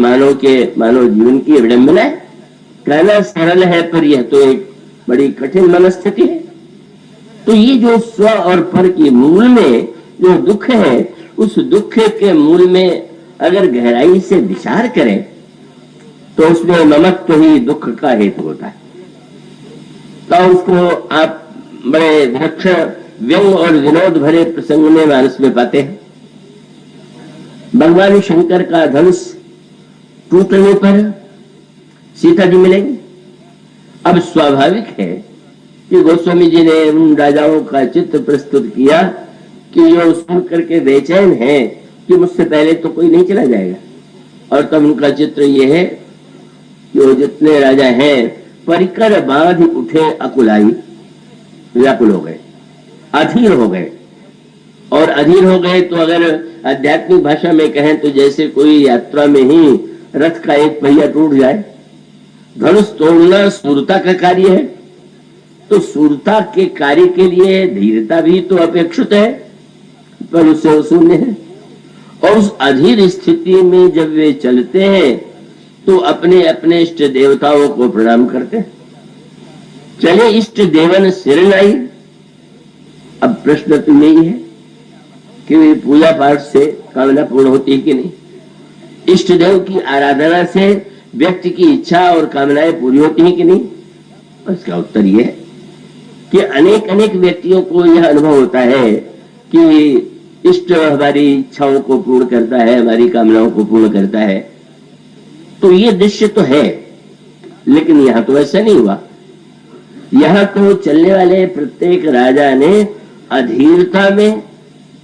मानव जीवन की विडंबना है। कहना सरल है पर यह तो एक बड़ी कठिन मनस्थिति है। तो ये जो स्व और पर के मूल में जो दुख है, उस दुख के मूल में अगर गहराई से विचार करें तो उसमें ममत्व ही दुख का हेतु होता है। तो उसको आप बड़े विलक्षण व्यंग और विनोद भरे प्रसंग में मानस में पाते हैं। भगवान शंकर का धनुष टूटने पर सीता जी मिलेंगे। अब स्वाभाविक है कि गोस्वामी जी ने उन राजाओं का चित्र प्रस्तुत किया कि जो सुन करके बेचैन है कि मुझसे पहले तो कोई नहीं चला जाएगा। और तब उनका चित्र ये है कि वो जितने राजा हैं परिकर बांध उठे अकुलाई, व्याकुल हो गए, अधीर हो गए। और अधीर हो गए तो अगर आध्यात्मिक भाषा में कहें तो जैसे कोई यात्रा में ही रथ का एक पहिया टूट जाए। धनुष तोड़ना सूरता का कार्य है, तो सूरता के कार्य के लिए धीरता भी तो अपेक्षित है, पर उससे शून्य है। और उस अधीर स्थिति में जब वे चलते हैं तो अपने अपने इष्ट देवताओं को प्रणाम करते हैं। चले इष्ट देवन सिर नाई। अब प्रश्न तो यही है कि पूजा पाठ से कामना पूर्ण होती है कि नहीं। इष्ट देव की आराधना से व्यक्ति की इच्छा और कामनाएं पूरी होती है कि नहीं। इसका उत्तर यह है कि अनेक अनेक व्यक्तियों को यह अनुभव होता है कि इष्ट हमारी इच्छाओं को पूर्ण करता है, हमारी कामनाओं को पूर्ण करता है। तो ये दृश्य तो है, लेकिन यहां तो ऐसा नहीं हुआ। यहां तो चलने वाले प्रत्येक राजा ने अधीरता में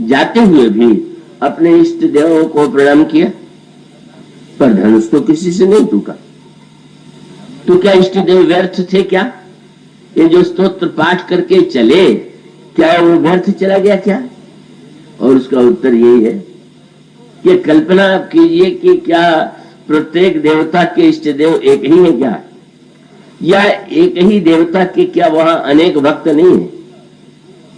जाते हुए भी अपने इष्ट देवों को प्रणाम किया, पर धनुष तो किसी से नहीं टूटा। तो क्या इष्ट देव व्यर्थ थे क्या? ये जो स्तोत्र पाठ करके चले, क्या वो व्यर्थ चला गया क्या? और उसका उत्तर यही है कि कल्पना आप कीजिए कि क्या प्रत्येक देवता के इष्ट देव एक ही है क्या? या एक ही देवता के क्या वहां अनेक भक्त नहीं है?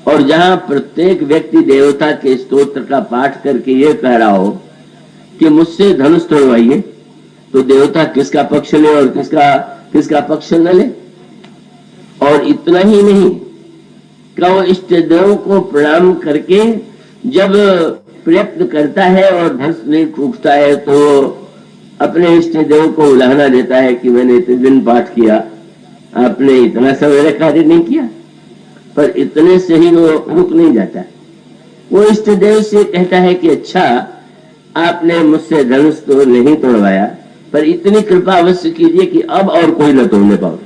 और जहां प्रत्येक व्यक्ति देवता के स्तोत्र का पाठ करके ये कह रहा हो कि मुझसे धनुष तोड़वाइए, तो देवता किसका पक्ष ले और किसका पक्ष न ले। और इतना ही नहीं, क्या वो इष्ट देव को प्रणाम करके जब प्रयत्न करता है और धनुष नहीं टूटता है तो अपने इष्ट देव को उलाहना देता है कि मैंने इतने दिन पाठ किया, आपने इतना सवेरे कार्य नहीं किया। पर इतने से ही वो रुक नहीं जाता। वो इष्ट देव से कहता है कि अच्छा, आपने मुझसे धनुष तो नहीं तोड़वाया, पर इतनी कृपा अवश्य कीजिए कि अब और कोई न तोड़ने पाओ।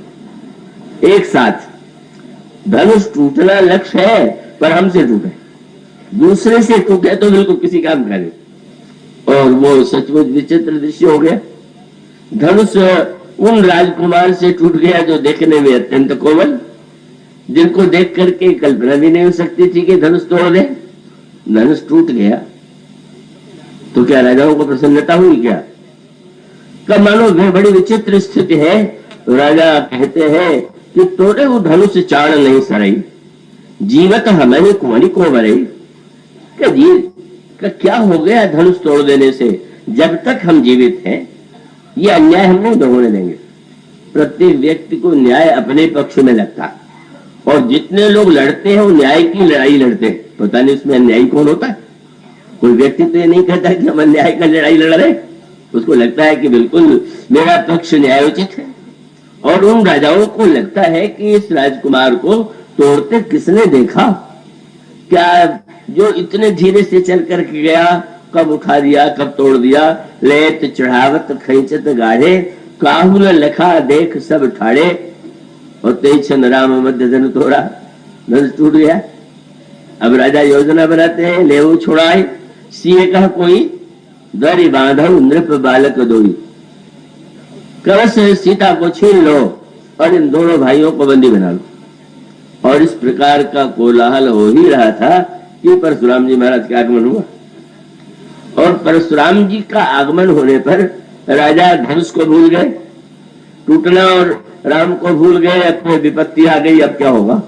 एक साथ धनुष टूटना लक्ष्य है, पर हमसे टूटे, दूसरे से टूटे तो बिल्कुल किसी काम का नहीं। और वो सचमुच विचित्र दृश्य हो गया। धनुष उन राजकुमार से टूट गया जो देखने में अत्यंत कोमल, जिनको देख करके कल्पना भी नहीं हो सकती थी कि धनुष तोड़ दे। धनुष टूट गया तो क्या राजाओं को प्रसन्नता हुई क्या? कब मानो वह बड़ी विचित्र स्थिति है। तो राजा कहते हैं कि तोड़े वो धनुष चाण नहीं सरई, जीवत हमें कुंवरी को बरई। क्या हो गया धनुष तोड़ देने से? जब तक हम जीवित हैं ये अन्याय हम नहीं होने देंगे। प्रत्येक व्यक्ति को न्याय अपने पक्ष में लगता है, और जितने लोग लड़ते हैं वो न्याय की लड़ाई लड़ते हैं। पता नहीं उसमें अन्यायी कौन होता है। कोई व्यक्ति तो ये नहीं कहता कि हम अन्याय का लड़ाई लड़ रहे, उसको लगता है कि बिल्कुल मेरा पक्ष न्यायोचित है। और उन राजाओं को लगता है कि इस राजकुमार को तोड़ते किसने देखा? क्या जो इतने धीरे से चल कर गया, कब उठा दिया, कब तोड़ दिया। लेत चढ़ावत खैचत गाढ़े, काहू न लखा देख सब ठाड़े। और तेज राम मध्य धन तोड़ा, धनुष टूट गया। अब राजा योजना बनाते हैं, लेवू छोड़ाए सीए कहा कोई, दरी बांधव नृप बालक दोई। कवच सीता को छीन लो और इन दोनों भाइयों को बंदी बना लो। और इस प्रकार का कोलाहल हो ही रहा था कि परशुराम जी महाराज का आगमन हुआ। और परशुराम जी का आगमन होने पर राजा धनुष को भूल गए, टूटना और राम को भूल गए। अपने विपत्ति आ गई, अब क्या होगा।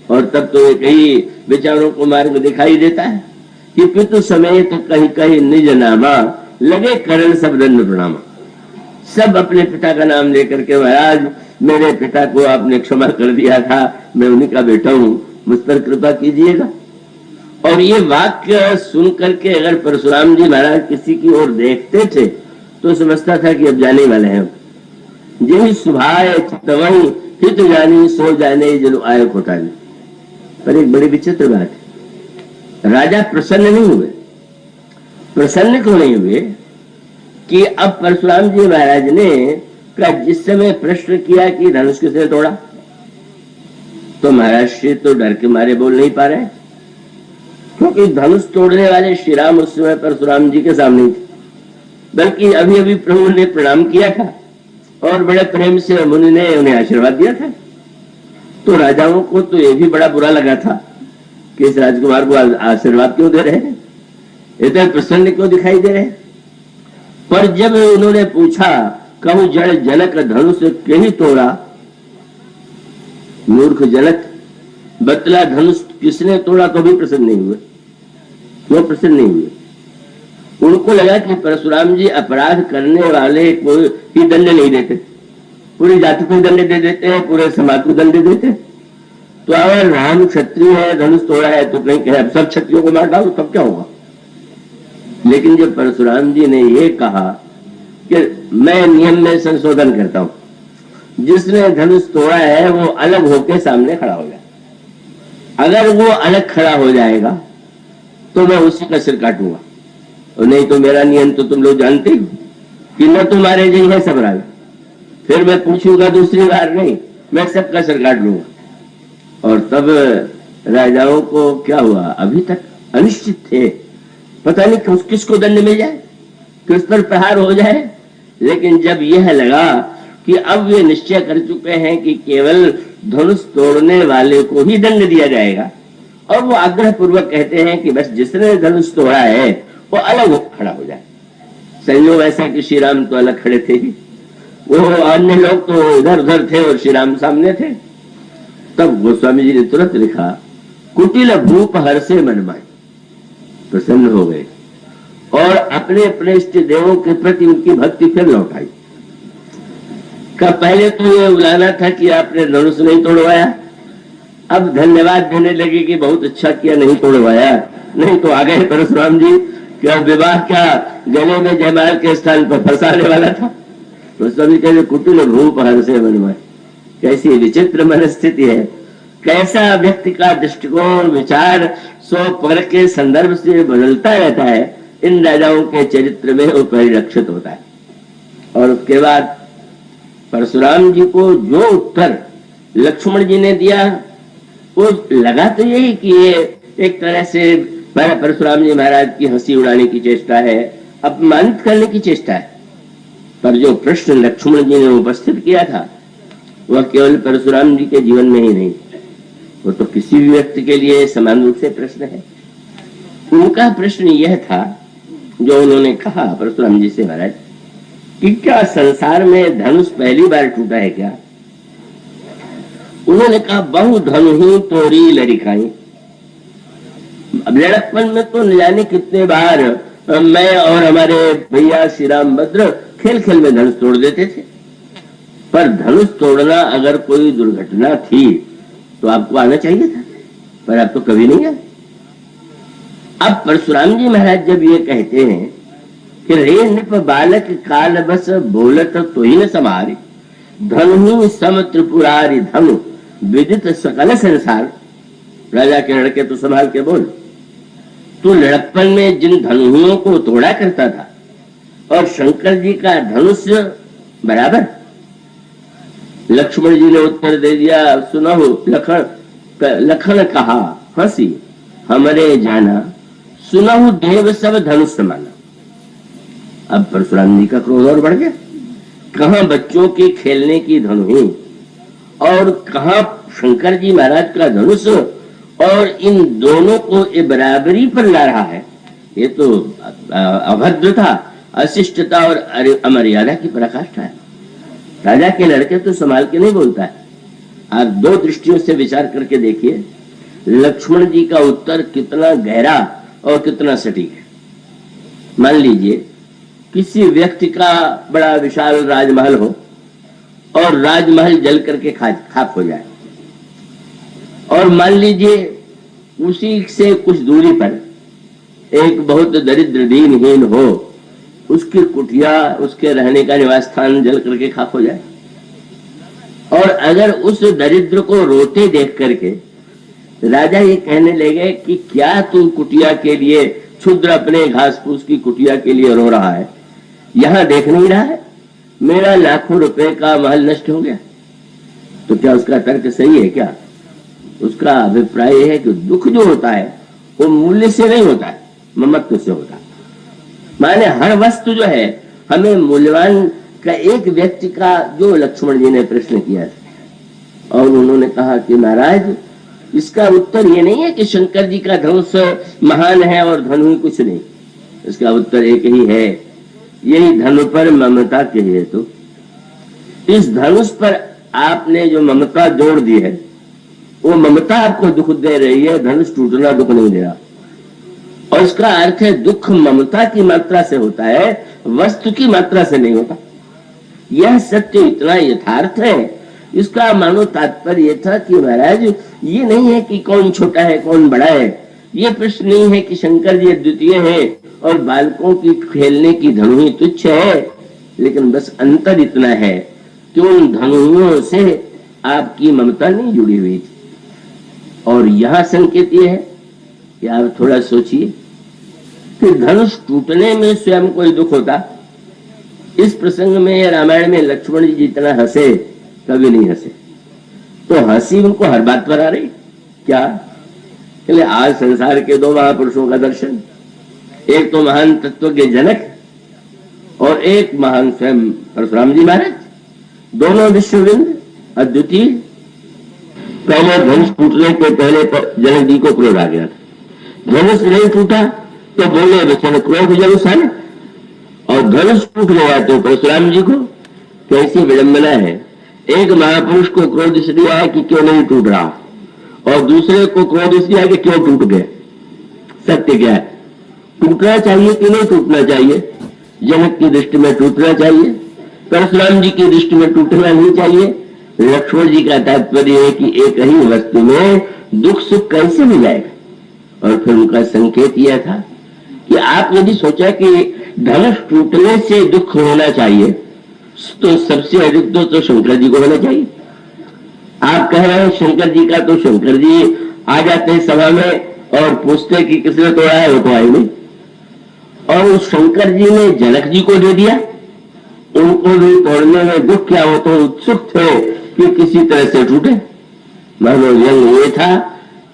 और तब तो कई विचारों को मार्ग दिखाई देता है कि पितु समेत कहीं कहीं निज नामा, लगे करण सब दंड प्रणाम। सब अपने पिता का नाम लेकर के, महाराज मेरे पिता को आपने क्षमा कर दिया था, मैं उन्हीं का बेटा हूं, मुझ पर कृपा कीजिएगा। और ये वाक्य सुन करके अगर परशुराम जी महाराज किसी की ओर देखते थे तो समझता था कि अब जाने वाले हैं। यही सुभाए चितवई हित जानी सो जाने जनु आय खोटानी। पर एक बड़ी विचित्र बात है, राजा प्रसन्न नहीं हुए। प्रसन्न क्यों नहीं हुए कि अब परशुराम जी महाराज ने का जिस समय प्रश्न किया कि धनुष किसने तोड़ा, तो महाराज श्री तो डर के मारे बोल नहीं पा रहे, क्योंकि धनुष तोड़ने वाले श्री राम उस समय परशुराम जी के सामने थे। बल्कि अभी अभी प्रभु ने प्रणाम किया था और बड़े प्रेम से मुनि ने उन्हें आशीर्वाद दिया था। तो राजाओं को तो ये भी बड़ा बुरा लगा था कि इस राजकुमार को आशीर्वाद क्यों दे रहे हैं, इतने प्रसन्न क्यों दिखाई दे रहे हैं। पर जब उन्होंने पूछा कहूं जड़ जनक धनुष कहीं तोड़ा, मूर्ख जनक बतला धनुष किसने तोड़ा, तो भी प्रसन्न नहीं हुए। वो प्रसन्न नहीं हुए। उनको लगा कि परशुराम जी अपराध करने वाले को ही दंड नहीं देते, पूरी जाति को दंड दे देते हैं, पूरे समाज को दंड देते हैं। तो अगर राम क्षत्रिय है, धनुष तोड़ा है, तो कहीं कहे सब क्षत्रियों को मार डालो, तब क्या होगा। लेकिन जब परशुराम जी ने ये कहा कि मैं नियम में संशोधन करता हूं, जिसने धनुष तोड़ा है वो अलग होकर सामने खड़ा हो जाए, अगर वो अलग खड़ा हो जाएगा तो मैं उसी का सिर काटूंगा, और नहीं तो मेरा नियम तो तुम लोग जानते हो कि न तुम्हारे जी है सब राज, फिर मैं पूछूंगा दूसरी बार नहीं, मैं सबका सिर काट लूंगा। और तब राजाओं को क्या हुआ, अभी तक अनिश्चित थे, पता नहीं किसको दंड मिल जाए, किस पर प्रहार हो जाए। लेकिन जब यह लगा कि अब वे निश्चय कर चुके हैं कि केवल धनुष तोड़ने वाले को ही दंड दिया जाएगा, और वो आग्रह पूर्वक कहते हैं कि बस जिसने धनुष तोड़ा है वो अलग खड़ा हो जाए। संयोग ऐसा कि श्री राम तो अलग खड़े थे ही, वो अन्य लोग तो इधर उधर थे और श्री राम सामने थे। तब गोस्वामी जी ने तुरंत लिखा कुटिल भूप हर से मनमाई, प्रसन्न हो गए और अपने अपने इष्ट देवों के प्रति उनकी भक्ति फिर लौटाई। का पहले तो ये बुलाना था कि आपने धनुष नहीं तोड़वाया, अब धन्यवाद देने लगे कि बहुत अच्छा किया नहीं तोड़वाया, नहीं तो आ गए परशुराम जी क्या विवाह क्या गले में जयमाल के स्थान पर फंसाने वाला था। परशुराम जी कहते कुटिल भूप हर से मनमाई। कैसी विचित्र मनस्थिति है, कैसा व्यक्ति का दृष्टिकोण विचार सो पर के संदर्भ से बदलता रहता है, इन राजाओं के चरित्र में वो परिलक्षित होता है। और उसके बाद परशुराम जी को जो उत्तर लक्ष्मण जी ने दिया वो लगा तो यही कि ये एक तरह से परशुराम जी महाराज की हंसी उड़ाने की चेष्टा है, अपमानित करने की चेष्टा है। पर जो प्रश्न लक्ष्मण जी ने उपस्थित किया था वह केवल परशुराम जी के जीवन में ही नहीं, वो तो किसी भी व्यक्ति के लिए समान रूप से प्रश्न है। उनका प्रश्न यह था जो उन्होंने कहा परशुराम जी से, महाराज कि क्या संसार में धनुष पहली बार टूटा है क्या। उन्होंने कहा बहु धनु ही तोरी लड़िकाई। अब लड़कपन में तो न जाने कितने बार मैं और हमारे भैया श्री राम भद्र खेल खेल में धनुष तोड़ देते थे, पर धनुष तोड़ना अगर कोई दुर्घटना थी तो आपको आना चाहिए था, पर आप तो कभी नहीं आए। अब परशुराम जी महाराज जब ये कहते हैं कि रे नृप बालक काल बस बोलत तो ही न समारे, धनु सम त्रिपुरारी धनु विदित सकल संसार। राजा के लड़के तो संभाल के बोल, तू लड़कपन में जिन धनुओं को तोड़ा करता था और शंकर जी का धनुष बराबर। लक्ष्मण जी ने उत्तर दे दिया सुनो लखन कहा हंसी हमरे जाना, सुनहु देव सब धनुष समाना। अब परशुराम जी का क्रोध और बढ़ गया, कहां बच्चों के खेलने की धनु और कहां शंकर जी महाराज का धनुष, और इन दोनों को ये बराबरी पर ला रहा है। ये तो अभद्रता, अशिष्टता और अमर्यादा की पराकाष्ठा है। राजा के लड़के तो संभाल के नहीं बोलता है। आप दो दृष्टियों से विचार करके देखिए लक्ष्मण जी का उत्तर कितना गहरा और कितना सटीक है। मान लीजिए किसी व्यक्ति का बड़ा विशाल राजमहल हो और राजमहल जल करके खाक हो जाए, और मान लीजिए उसी से कुछ दूरी पर एक बहुत दरिद्र दीनहीन हो, उसकी कुटिया, उसके रहने का निवास स्थान जल करके खाक हो जाए, और अगर उस दरिद्र को रोते देख करके राजा ये कहने लगे कि क्या तू कुटिया के लिए, क्षुद्र अपने घास फूस की कुटिया के लिए रो रहा है, यहां देख नहीं रहा है मेरा लाखों रुपए का महल नष्ट हो गया, तो क्या उसका तर्क सही है? क्या उसका अभिप्राय है कि दुख जो होता है वो मूल्य से नहीं होता है, ममत्व से होता है। माने हर वस्तु जो है हमें मूल्यवान का, एक व्यक्ति का जो लक्ष्मण जी ने प्रश्न किया था, और उन्होंने कहा कि महाराज इसका उत्तर ये नहीं है कि शंकर जी का धनुष महान है और धनु कुछ नहीं, इसका उत्तर एक ही है, यही धनु पर ममता के हेतु। इस धनुष पर आपने जो ममता जोड़ दी है, वो ममता आपको दुख दे रही है, धनुष टूटना दुख नहीं दे रहा। और इसका अर्थ है दुख ममता की मात्रा से होता है, वस्तु की मात्रा से नहीं होता। यह सत्य इतना यथार्थ है। इसका मानो तात्पर्य यह था कि महाराज ये नहीं है कि कौन छोटा है कौन बड़ा है, ये प्रश्न नहीं है कि शंकर जी अद्वितीय है और बालकों की खेलने की धनु ही तुच्छ है, लेकिन बस अंतर इतना है कि उन धनुओं से आपकी ममता नहीं जुड़ी हुई थी। और यहां संकेत ये है कि आप थोड़ा सोचिए कि धनुष टूटने में स्वयं कोई दुख होता, इस प्रसंग में रामायण में लक्ष्मण जी जितना हंसे कभी नहीं हंसे, तो हंसी उनको हर बात पर आ रही क्या? आज संसार के दो महापुरुषों का दर्शन, एक तो महान तत्व के जनक और एक महान स्वयं परशुराम जी महाराज, दोनों विश्वविंद अद्वितीय। पहले धनुष टूटने के पहले जनक जी को क्रोध आ गया था, धनुष नहीं टूटा तो बोले बच्चे क्रोध जरूर सारे, और धनुष टूट गया तो परशुराम जी को कैसी विडंबना है। एक महापुरुष को क्रोध इसलिए आया कि क्यों नहीं टूट रहा, और दूसरे को क्रोध इसलिए आया कि क्यों टूट गए। सत्य क्या है? टूटना चाहिए कि नहीं टूटना चाहिए? जनक की दृष्टि में टूटना चाहिए, परशुराम जी की दृष्टि में टूटना नहीं चाहिए। लक्ष्मण जी का तात्पर्य है कि एक ही वस्तु में दुख सुख कैसे हो जाएगा। और फिर उनका संकेत यह था कि आप यदि सोचा कि धनुष टूटने से दुख होना चाहिए, तो सबसे अधिक तो शंकर जी को होना चाहिए। आप कह रहे हैं शंकर जी का, तो शंकर जी आ जाते हैं सभा में और पूछते कि किसने तोड़ा है, वो तो आए नहीं। और उस शंकर जी ने जनक जी को दे दिया, उनको भी तोड़ने में दुख क्या हो, तो उत्सुक थे कि किसी तरह से टूटे। मनोरंजन ये था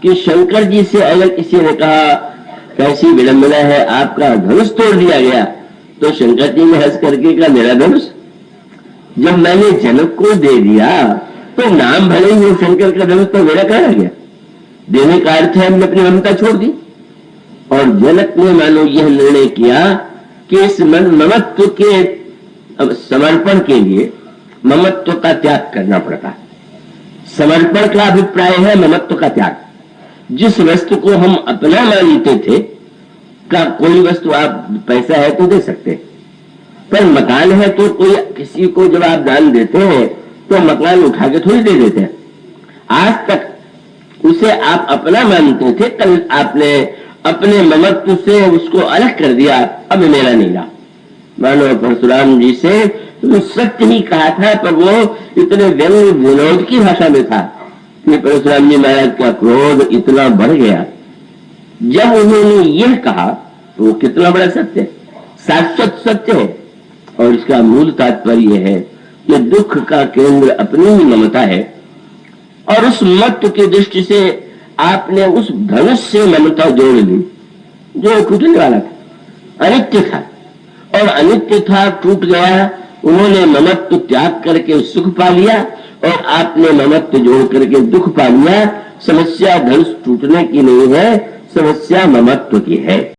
कि शंकर जी से अगर किसी ने कहा कैसी विडंबना है, आपका धनुष तोड़ दिया गया, तो शंकर जी ने हंस करके कहा मेरा धनुष जब मैंने जनक को दे दिया तो नाम भले ही वो शंकर का धनुष, तो मेरा कहा गया। देने का अर्थ है हमने अपनी ममता छोड़ दी। और जनक ने मानो यह निर्णय किया कि इस ममत्व के समर्पण के लिए ममत्व का त्याग करना पड़ता है। समर्पण का अभिप्राय है ममत्व का त्याग। जिस वस्तु को हम अपना मानते थे, का कोई वस्तु आप पैसा है तो दे सकते, पर मकान है तो कोई किसी को जब आप दान देते हैं तो मकान उठा के थोड़ी दे देते हैं। आज तक उसे आप अपना मानते थे, कल आपने अपने ममत्व से उसको अलग कर दिया, अब मेरा नहीं रहा। मानो परशुराम जी से तो सत्य ही कहा था, पर वो इतने व्यंग्य विनोद की भाषा में था कि परशुराम जी महाराज का क्रोध इतना बढ़ गया। जब उन्होंने यह कहा तो वो कितना बड़ा सत्य है, शाश्वत सत्य है। और इसका मूल तात्पर्य है कि दुख का केंद्र अपनी ही ममता है, और उस मत्व की दृष्टि से आपने उस धनुष से ममता जोड़ ली जो टूटने वाला था, अनित्य था। और अनित्य था, टूट गया, उन्होंने ममत्व त्याग करके सुख पा लिया और आपने ममत्व जोड़ करके दुख पा लिया। समस्या धनुष टूटने की नहीं है, समस्या ममत्व की है।